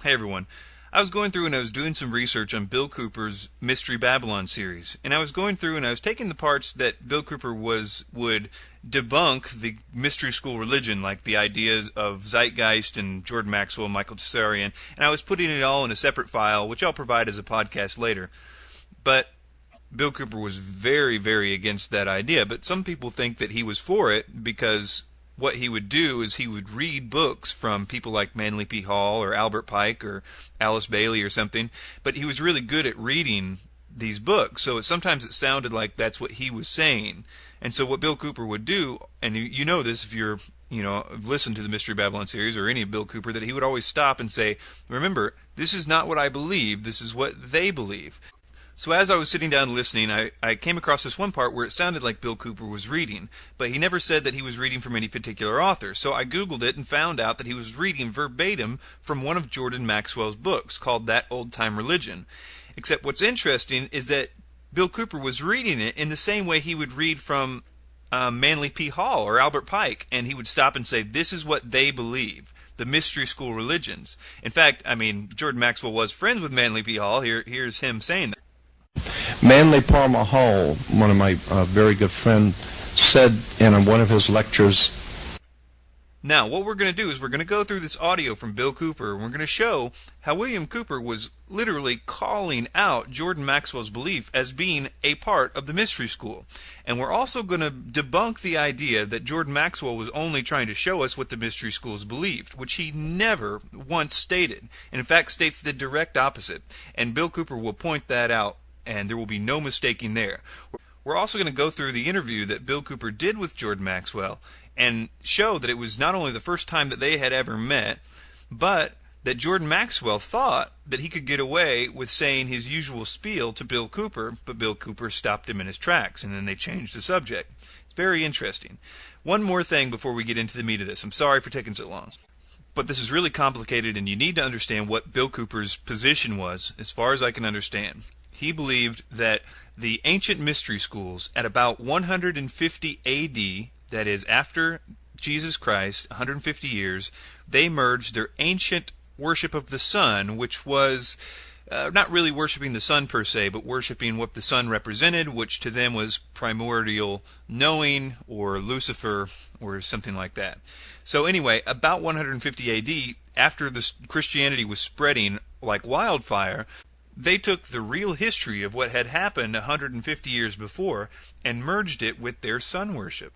Hey everyone. I was going through and I was doing some research on Bill Cooper's Mystery Babylon series. And I was going through and I was taking the parts that Bill Cooper would debunk the mystery school religion, like the ideas of Zeitgeist and Jordan Maxwell and Michael Tsarian, and I was putting it all in a separate file, which I'll provide as a podcast later. But Bill Cooper was very, very against that idea. But some people think that he was for it because what he would do is he would read books from people like Manly P. Hall or Albert Pike or Alice Bailey or something, but he was really good at reading these books, so sometimes it sounded like that's what he was saying. And so what Bill Cooper would do, and you know this if you're, listened to the Mystery Babylon series or any of Bill Cooper, that he would always stop and say, remember, this is not what I believe, this is what they believe. So as I was sitting down listening, I came across this one part where it sounded like Bill Cooper was reading, but he never said that he was reading from any particular author. So I Googled it and found out that he was reading verbatim from one of Jordan Maxwell's books called That Old Time Religion. Except what's interesting is that Bill Cooper was reading it in the same way he would read from Manly P. Hall or Albert Pike, and he would stop and say, this is what they believe. The mystery school religions. In fact, Jordan Maxwell was friends with Manly P. Hall. Here's him saying that. Manly Palmer Hall, one of my very good friends, said in one of his lectures. Now, what we're going to do is we're going to go through this audio from Bill Cooper, and we're going to show how William Cooper was literally calling out Jordan Maxwell's belief as being a part of the mystery school. And we're also going to debunk the idea that Jordan Maxwell was only trying to show us what the mystery schools believed, which he never once stated, and in fact states the direct opposite. And Bill Cooper will point that out, and there will be no mistaking there. We're also going to go through the interview that Bill Cooper did with Jordan Maxwell and show that it was not only the first time that they had ever met, but that Jordan Maxwell thought that he could get away with saying his usual spiel to Bill Cooper, but Bill Cooper stopped him in his tracks, and then they changed the subject. It's very interesting. One more thing before we get into the meat of this. I'm sorry for taking so long. But this is really complicated, and you need to understand what Bill Cooper's position was, as far as I can understand. He believed that the ancient mystery schools at about 150 A.D., that is after Jesus Christ, 150 years, they merged their ancient worship of the sun, which was not really worshiping the sun per se, but worshiping what the sun represented, which to them was primordial knowing or Lucifer or something like that. So anyway, about 150 A.D., after the Christianity was spreading like wildfire, they took the real history of what had happened 150 years before and merged it with their sun worship.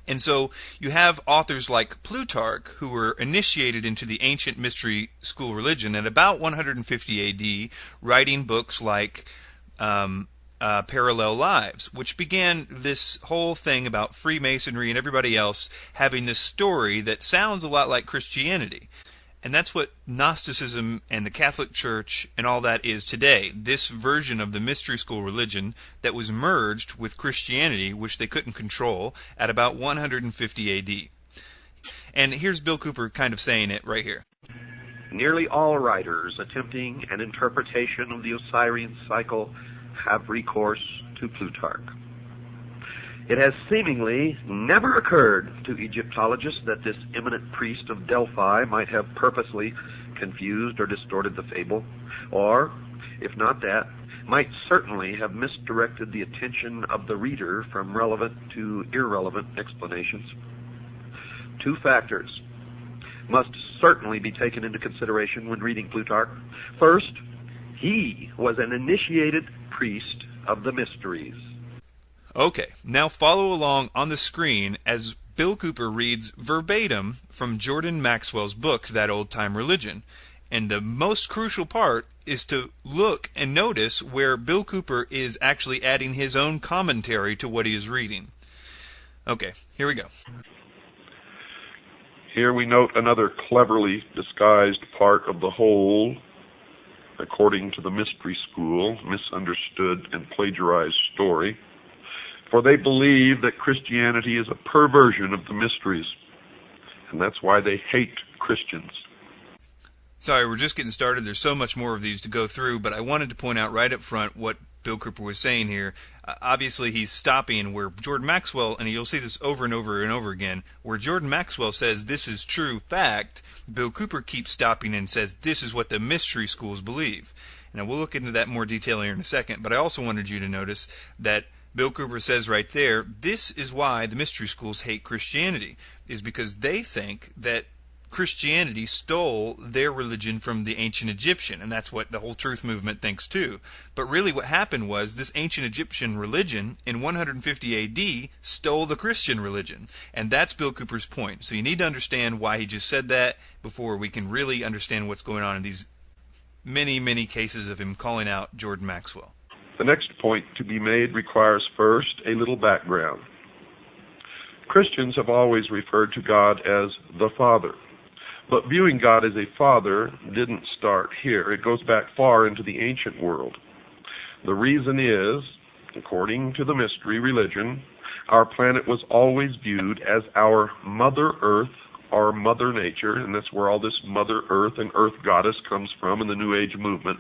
And so you have authors like Plutarch who were initiated into the ancient mystery school religion at about 150 A.D., writing books like Parallel Lives, which began this whole thing about Freemasonry and everybody else having this story that sounds a lot like Christianity. And that's what Gnosticism and the Catholic Church and all that is today. This version of the mystery school religion that was merged with Christianity, which they couldn't control, at about 150 A.D. And here's Bill Cooper kind of saying it right here. Nearly all writers attempting an interpretation of the Osirian cycle have recourse to Plutarch. It has seemingly never occurred to Egyptologists that this eminent priest of Delphi might have purposely confused or distorted the fable, or, if not that, might certainly have misdirected the attention of the reader from relevant to irrelevant explanations. Two factors must certainly be taken into consideration when reading Plutarch. First, he was an initiated priest of the mysteries. Okay, now follow along on the screen as Bill Cooper reads verbatim from Jordan Maxwell's book, That Old Time Religion. And the most crucial part is to look and notice where Bill Cooper is actually adding his own commentary to what he is reading. Okay, here we go. Here we note another cleverly disguised part of the whole, according to the mystery school, misunderstood and plagiarized story. For they believe that Christianity is a perversion of the mysteries, and that's why they hate Christians. Sorry, we're just getting started. There's so much more of these to go through, but I wanted to point out right up front what Bill Cooper was saying here. Obviously, he's stopping where Jordan Maxwell, and you'll see this over and over and over again, where Jordan Maxwell says this is true fact, Bill Cooper keeps stopping and says this is what the mystery schools believe. Now, we'll look into that more detail here in a second, but I also wanted you to notice that Bill Cooper says right there, this is why the mystery schools hate Christianity, is because they think that Christianity stole their religion from the ancient Egyptian, and that's what the whole truth movement thinks too. But really what happened was this ancient Egyptian religion in 150 AD stole the Christian religion, and that's Bill Cooper's point. So you need to understand why he just said that before we can really understand what's going on in these many, many cases of him calling out Jordan Maxwell. The next point to be made requires first a little background. Christians have always referred to God as the Father. But viewing God as a father didn't start here. It goes back far into the ancient world. The reason is, according to the mystery religion, our planet was always viewed as our Mother Earth, our Mother Nature, and that's where all this Mother Earth and Earth Goddess comes from in the New Age movement.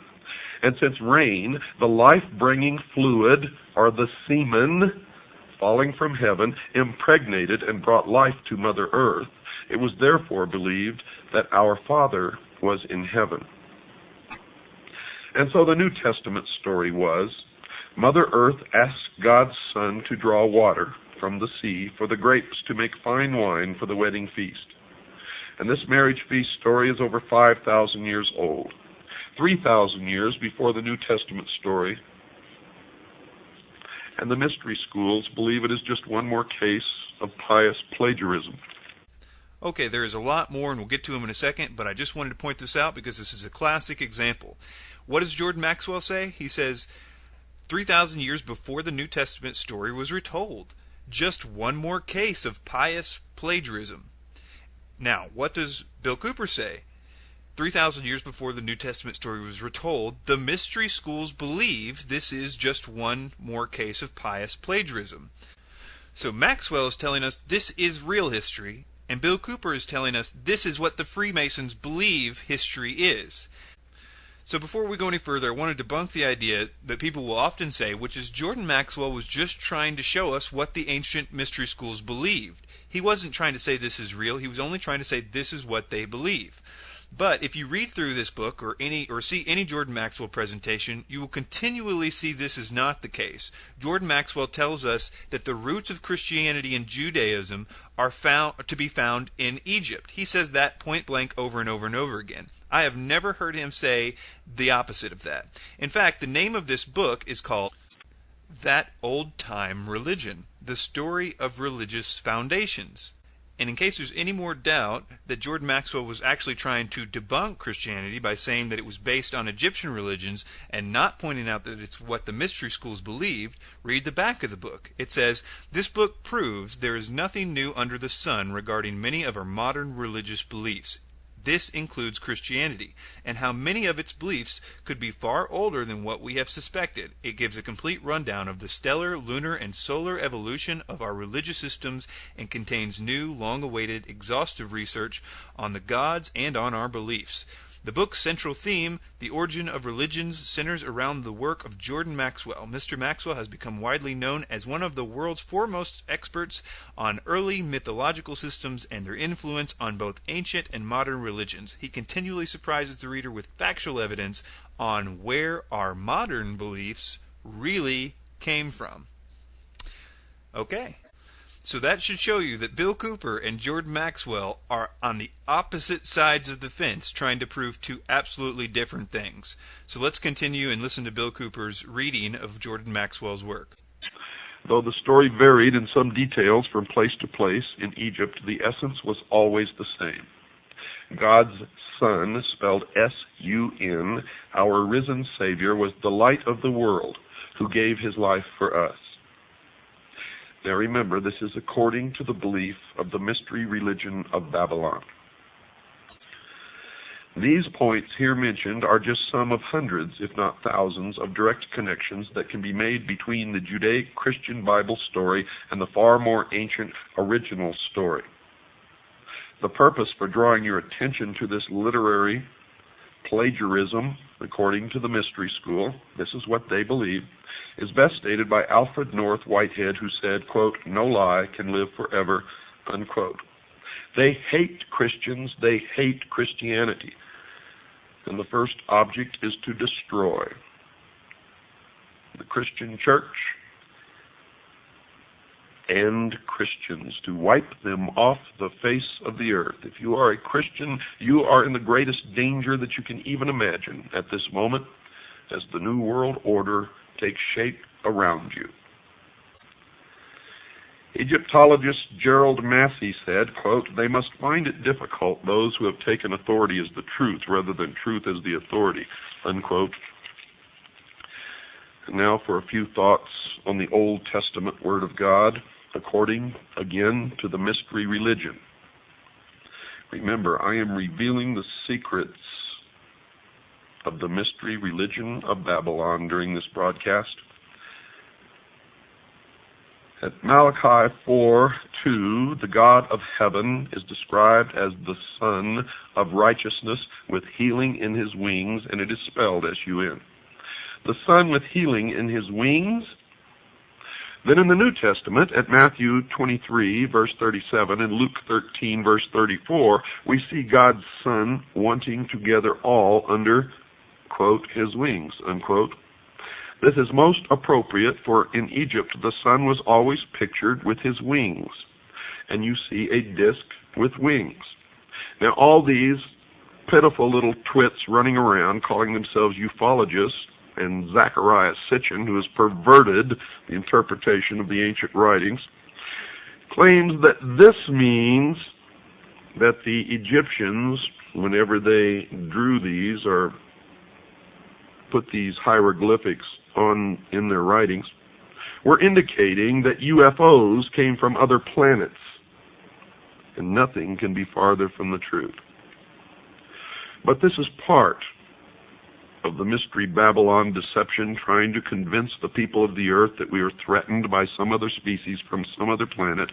And since rain, the life-bringing fluid, or the semen, falling from heaven, impregnated and brought life to Mother Earth, it was therefore believed that our Father was in heaven. And so the New Testament story was, Mother Earth asked God's Son to draw water from the sea for the grapes to make fine wine for the wedding feast. And this marriage feast story is over 5,000 years old, 3,000 years before the New Testament story. And the mystery schools believe it is just one more case of pious plagiarism. Okay, there is a lot more, and we'll get to them in a second, but I just wanted to point this out because this is a classic example. What does Jordan Maxwell say? He says, 3,000 years before the New Testament story was retold. Just one more case of pious plagiarism. Now, what does Bill Cooper say? 3,000 years before the New Testament story was retold, the mystery schools believe this is just one more case of pious plagiarism. So Maxwell is telling us this is real history, and Bill Cooper is telling us this is what the Freemasons believe history is. So before we go any further, I want to debunk the idea that people will often say, which is Jordan Maxwell was just trying to show us what the ancient mystery schools believed. He wasn't trying to say this is real, he was only trying to say this is what they believe. But if you read through this book or see any Jordan Maxwell presentation, you will continually see this is not the case. Jordan Maxwell tells us that the roots of Christianity and Judaism are to be found in Egypt. He says that point blank over and over and over again. I have never heard him say the opposite of that. In fact, the name of this book is called That Old Time Religion, The Story of Religious Foundations. And in case there's any more doubt that Jordan Maxwell was actually trying to debunk Christianity by saying that it was based on Egyptian religions and not pointing out that it's what the mystery schools believed, read the back of the book. It says, "This book proves there is nothing new under the sun regarding many of our modern religious beliefs. This includes Christianity, and how many of its beliefs could be far older than what we have suspected. It gives a complete rundown of the stellar, lunar, and solar evolution of our religious systems and contains new, long-awaited, exhaustive research on the gods and on our beliefs. The book's central theme, the origin of religions, centers around the work of Jordan Maxwell. Mr. Maxwell has become widely known as one of the world's foremost experts on early mythological systems and their influence on both ancient and modern religions. He continually surprises the reader with factual evidence on where our modern beliefs really came from." Okay. So that should show you that Bill Cooper and Jordan Maxwell are on the opposite sides of the fence trying to prove two absolutely different things. So let's continue and listen to Bill Cooper's reading of Jordan Maxwell's work. Though the story varied in some details from place to place in Egypt, the essence was always the same. God's Son, spelled S-U-N, our risen Savior, was the light of the world, who gave his life for us. Now remember, this is according to the belief of the mystery religion of Babylon. These points here mentioned are just some of hundreds, if not thousands, of direct connections that can be made between the Judaic-Christian Bible story and the far more ancient original story. The purpose for drawing your attention to this literary plagiarism, according to the mystery school, this is what they believe, is best stated by Alfred North Whitehead, who said, quote, "No lie can live forever," unquote. They hate Christians. They hate Christianity. And the first object is to destroy the Christian church and Christians, to wipe them off the face of the earth. If you are a Christian, you are in the greatest danger that you can even imagine at this moment as the New World Order takes shape around you. Egyptologist Gerald Massey said, quote, "They must find it difficult, those who have taken authority as the truth rather than truth as the authority," unquote. And now for a few thoughts on the Old Testament Word of God, according, again, to the mystery religion. Remember, I am revealing the secrets of the mystery religion of Babylon during this broadcast. At Malachi 4:2, the God of heaven is described as the Son of righteousness with healing in his wings, and it is spelled S-U-N. The Son with healing in his wings. Then in the New Testament, at Matthew 23, verse 37, and Luke 13, verse 34, we see God's Son wanting to gather all under, quote, his wings, unquote. This is most appropriate, for in Egypt the Son was always pictured with his wings, and you see a disc with wings. Now all these pitiful little twits running around calling themselves ufologists, and Zechariah Sitchin, who has perverted the interpretation of the ancient writings, claims that this means that the Egyptians, whenever they drew these or put these hieroglyphics on in their writings, were indicating that UFOs came from other planets, and nothing can be farther from the truth. But this is part of the mystery Babylon deception, trying to convince the people of the earth that we are threatened by some other species from some other planet,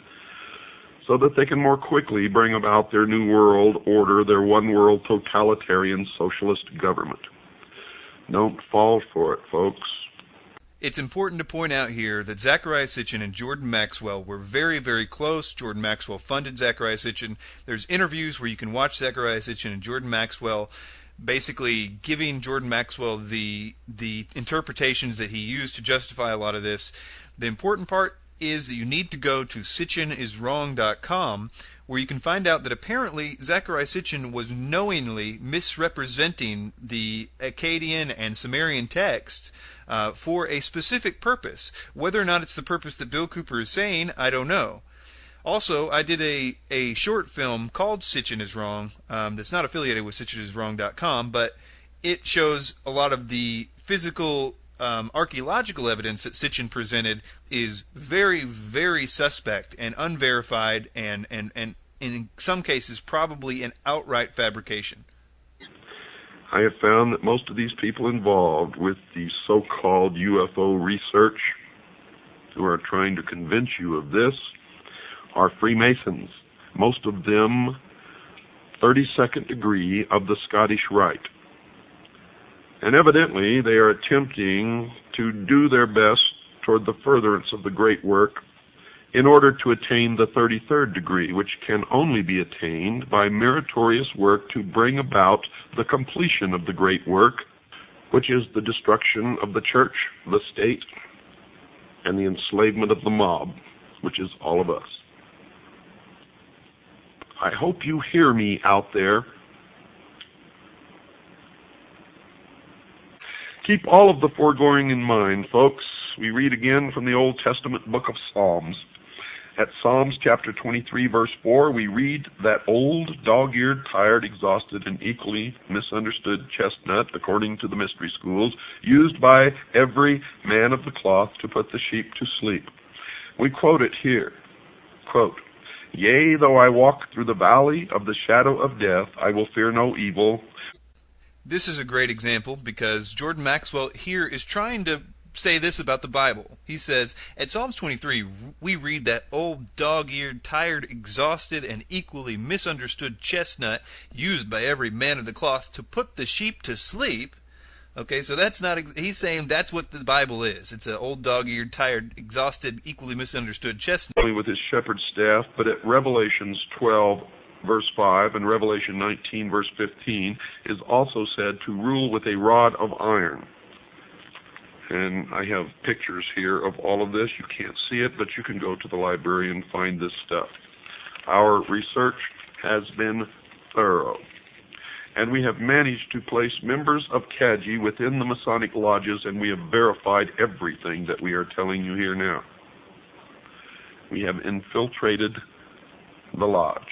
so that they can more quickly bring about their new world order, their one world totalitarian socialist government. Don't fall for it, folks. It's important to point out here that Zechariah Sitchin and Jordan Maxwell were very, very close. Jordan Maxwell funded Zechariah Sitchin. There's interviews where you can watch Zechariah Sitchin and Jordan Maxwell basically giving Jordan Maxwell the interpretations that he used to justify a lot of this. The important part is that you need to go to sitchiniswrong.com, where you can find out that apparently Zechariah Sitchin was knowingly misrepresenting the Akkadian and Sumerian text for a specific purpose. Whether or not it's the purpose that Bill Cooper is saying, I don't know. Also, I did a short film called Sitchin is Wrong that's not affiliated with sitchiniswrong.com, but it shows a lot of the physical archaeological evidence that Sitchin presented is very, very suspect and unverified, and in some cases probably an outright fabrication. I have found that most of these people involved with the so-called UFO research who are trying to convince you of this are Freemasons, most of them 32nd degree of the Scottish Rite. And evidently they are attempting to do their best toward the furtherance of the great work in order to attain the 33rd degree, which can only be attained by meritorious work to bring about the completion of the great work, which is the destruction of the church, the state, and the enslavement of the mob, which is all of us. I hope you hear me out there. Keep all of the foregoing in mind, folks. We read again from the Old Testament book of Psalms. At Psalms chapter 23, verse 4, we read that old, dog-eared, tired, exhausted, and equally misunderstood chestnut, according to the mystery schools, used by every man of the cloth to put the sheep to sleep. We quote it here, quote, "Yea, though I walk through the valley of the shadow of death, I will fear no evil." This is a great example because Jordan Maxwell here is trying to say this about the Bible. He says, at Psalms 23, we read that old, dog-eared, tired, exhausted, and equally misunderstood chestnut used by every man of the cloth to put the sheep to sleep. Okay, so that's not, he's saying that's what the Bible is. It's an old dog-eared, tired, exhausted, equally misunderstood chestnut. Only with his shepherd staff, but at Revelations 12, verse 5, and Revelation 19, verse 15, is also said to rule with a rod of iron. And I have pictures here of all of this. You can't see it, but you can go to the library and find this stuff. Our research has been thorough, and we have managed to place members of CAGI within the Masonic lodges, and we have verified everything that we are telling you here now. We have infiltrated the lodge.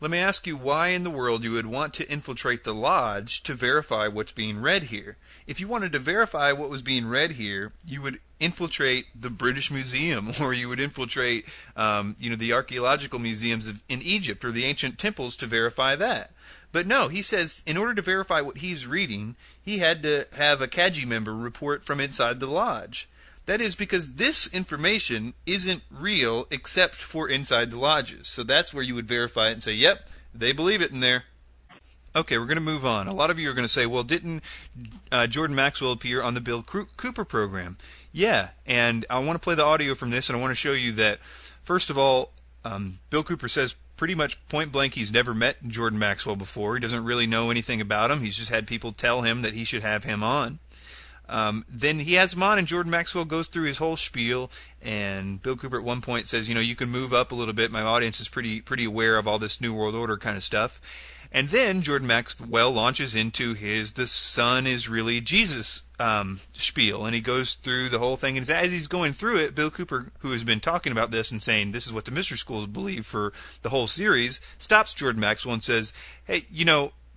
Let me ask you why in the world you would want to infiltrate the lodge to verify what's being read here. If you wanted to verify what was being read here, you would infiltrate the British Museum, or you would infiltrate the archaeological museums in Egypt or the ancient temples to verify that. But no, he says in order to verify what he's reading, he had to have a CAGI member report from inside the lodge. That is because this information isn't real except for inside the lodges. So that's where you would verify it and say, yep, they believe it in there. Okay, we're going to move on. A lot of you are going to say, well, didn't Jordan Maxwell appear on the Bill Cooper program? Yeah, and I want to play the audio from this, and I want to show you that, first of all, Bill Cooper says pretty much point blank he's never met Jordan Maxwell before. He doesn't really know anything about him. He's just had people tell him that he should have him on. Then he has him on, and Jordan Maxwell goes through his whole spiel, and Bill Cooper at one point says, you can move up a little bit. My audience is pretty aware of all this New World Order kind of stuff. And then Jordan Maxwell launches into the Son is really Jesus spiel, and he goes through the whole thing. And as he's going through it, Bill Cooper, who has been talking about this and saying this is what the mystery schools believe for the whole series, stops Jordan Maxwell and says, hey,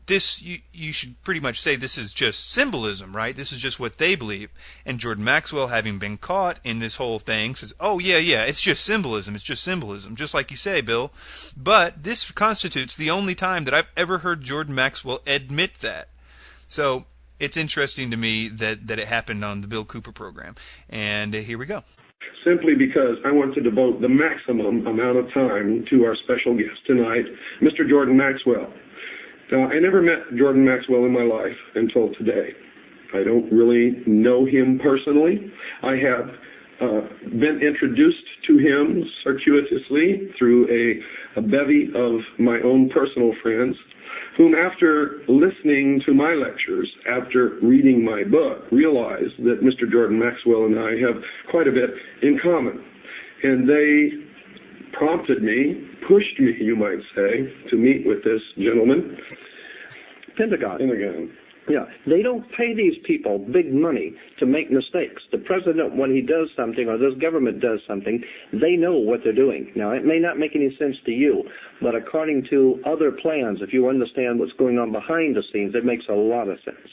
this, you should pretty much say this is just symbolism, right? This is just what they believe. And Jordan Maxwell, having been caught in this whole thing, says, oh, yeah, it's just symbolism. It's just symbolism, just like you say, Bill. But this constitutes the only time that I've ever heard Jordan Maxwell admit that. So it's interesting to me that it happened on the Bill Cooper program. And here we go. Simply because I want to devote the maximum amount of time to our special guest tonight, Mr. Jordan Maxwell. Now, I never met Jordan Maxwell in my life until today. I don't really know him personally. I have been introduced to him circuitously through a bevy of my own personal friends, whom after listening to my lectures, after reading my book, realized that Mr. Jordan Maxwell and I have quite a bit in common. And they prompted me, pushed me, you might say, to meet with this gentleman. Pentagon. Yeah, they don't pay these people big money to make mistakes. The president, when he does something, or this government does something, they know what they're doing. Now, it may not make any sense to you, but according to other plans, if you understand what's going on behind the scenes, it makes a lot of sense.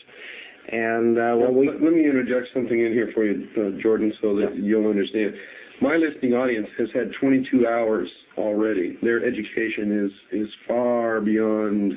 And let me interject something in here for you, Jordan, so that you'll understand. My listening audience has had 22 hours already. Their education is far beyond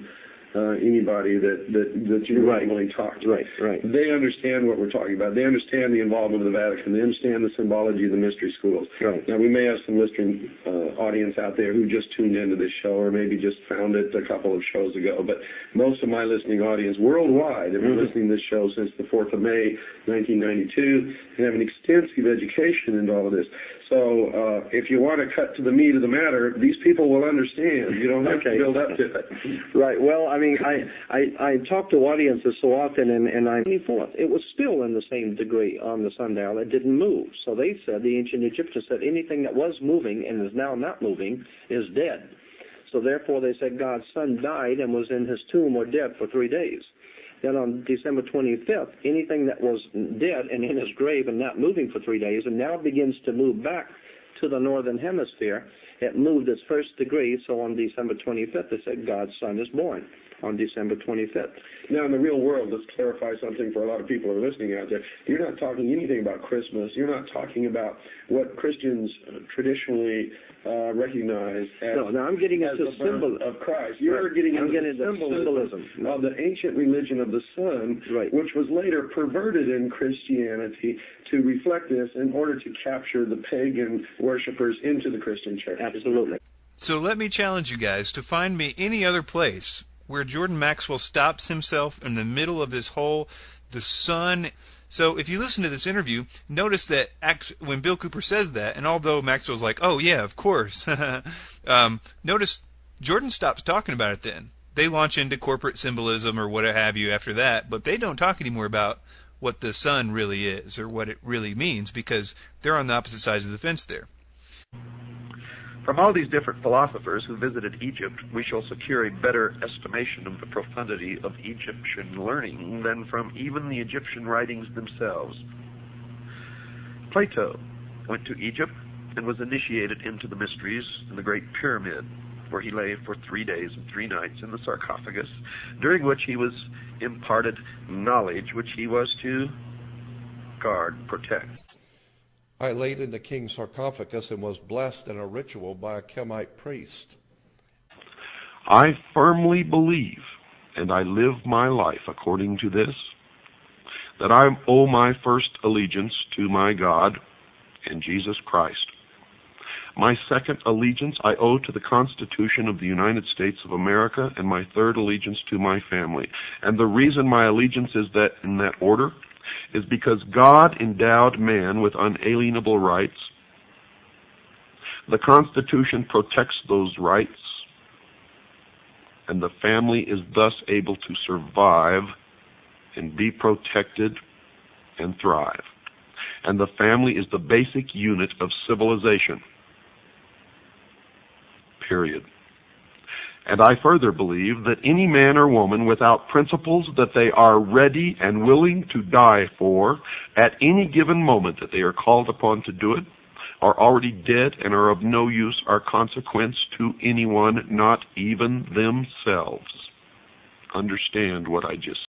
anybody that you normally talk to. Right. They understand what we're talking about. They understand the involvement of the Vatican. They understand the symbology of the mystery schools. Right. Now, we may have some listening audience out there who just tuned into this show, or maybe just found it a couple of shows ago. But most of my listening audience worldwide have been listening to this show since the 4th of May, 1992, and have an extensive education into all of this. So if you want to cut to the meat of the matter, these people will understand. You don't have to build up to it. Right. Well, I mean, I talk to audiences so often, and I'm 24th. It was still in the same degree on the sundial. It didn't move. So they said, the ancient Egyptians said, anything that was moving and is now not moving is dead. So therefore they said God's son died and was in his tomb or dead for 3 days. Then on December 25th, anything that was dead and in his grave and not moving for 3 days and now begins to move back to the northern hemisphere, it moved its first degree. So on December 25th, they said God's son is born on December 25th. Now, in the real world, let's clarify something for a lot of people who are listening out there. You're not talking anything about Christmas. You're not talking about what Christians traditionally recognize as, I'm getting into the birth of Christ. You're getting into symbolism of the ancient religion of the Son, which was later perverted in Christianity to reflect this in order to capture the pagan worshipers into the Christian church. Absolutely. So let me challenge you guys to find me any other place where Jordan Maxwell stops himself in the middle of this whole the sun. So if you listen to this interview, notice that when Bill Cooper says that, and although Maxwell's like, oh yeah, of course, notice Jordan stops talking about it then. They launch into corporate symbolism or what have you after that, but they don't talk anymore about what the sun really is or what it really means, because they're on the opposite sides of the fence there. From all these different philosophers who visited Egypt, we shall secure a better estimation of the profundity of Egyptian learning than from even the Egyptian writings themselves. Plato went to Egypt and was initiated into the mysteries in the Great Pyramid, where he lay for 3 days and 3 nights in the sarcophagus, during which he was imparted knowledge which he was to guard, protect. I laid in the king's sarcophagus and was blessed in a ritual by a Chemite priest. I firmly believe, and I live my life according to this, that I owe my first allegiance to my God and Jesus Christ. My second allegiance I owe to the Constitution of the United States of America, and my third allegiance to my family. And the reason my allegiance is that in that order is because God endowed man with unalienable rights. The Constitution protects those rights, and the family is thus able to survive and be protected and thrive. And the family is the basic unit of civilization. Period. And I further believe that any man or woman without principles that they are ready and willing to die for at any given moment that they are called upon to do it are already dead and are of no use or consequence to anyone, not even themselves. Understand what I just